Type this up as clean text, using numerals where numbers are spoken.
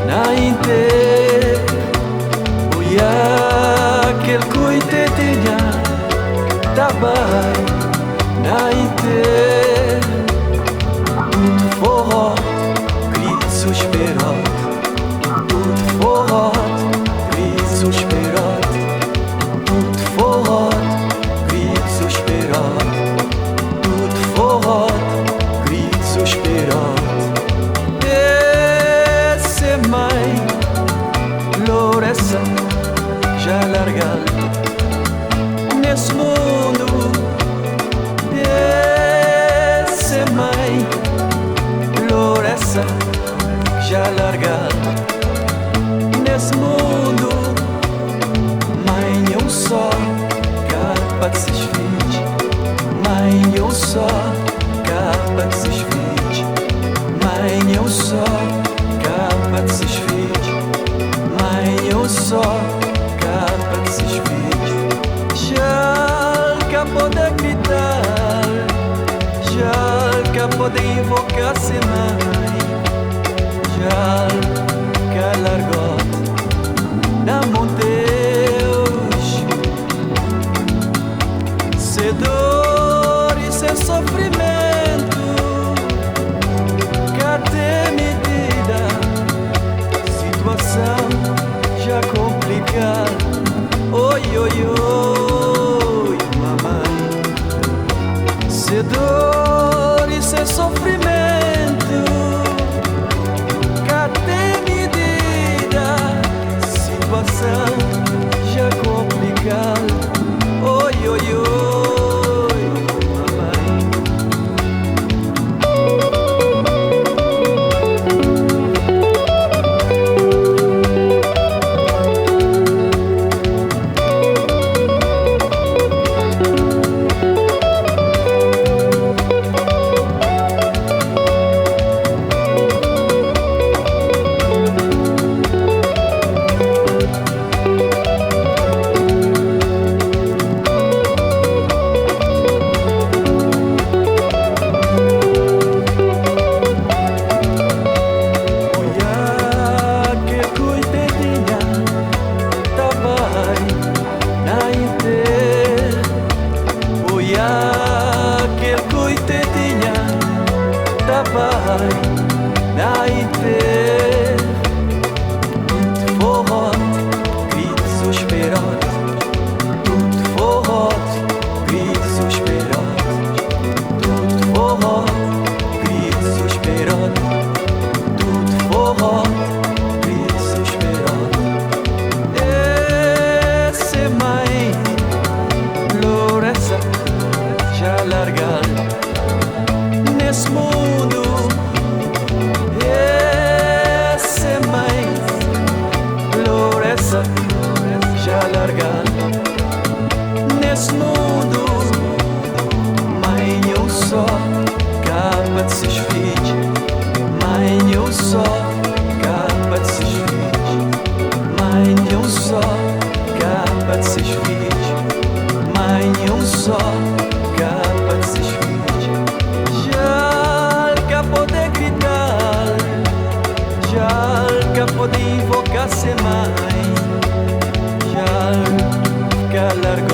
Înainte, uia aquel cuite tinha tabai înainte, tudo forró, grito suspirado, tudo forró, grito suspirado, tudo forró, grito suspirado, tudo forró, grito suspirado. Essa já largada nesse mundo, essa mãe, essa já largada nesse mundo, mãe eu só capa de seus filhos, mãe eu só capa de seus filhos, mãe eu só capa de seus filhos. Eu só capa de seus filhos, já que pode gritar, já que pode invocar se mãe, já que largou na mão Deus, se dor e se sofrimento, cadê medida, situação já complicado, oi, oi, oi, mamãe. Se dor e se sofrimento, cadê medida? Situação já complicada, oi, oi, oi. Naite, tudo forró, grito suspirado, tudo forró, grito suspirado, tudo forró, grito suspirado, tudo forró, grito suspirado. Esse mãe, essa já largada nesse mundo. Já largada nesse mundo, mãe eu só capa de seus filhos, mãe eu só capa de seus filhos, mãe eu só capa de seus filhos, mãe eu só capa de seus filhos. Já que pode gritar, já que pode invocar se mãe, já que largou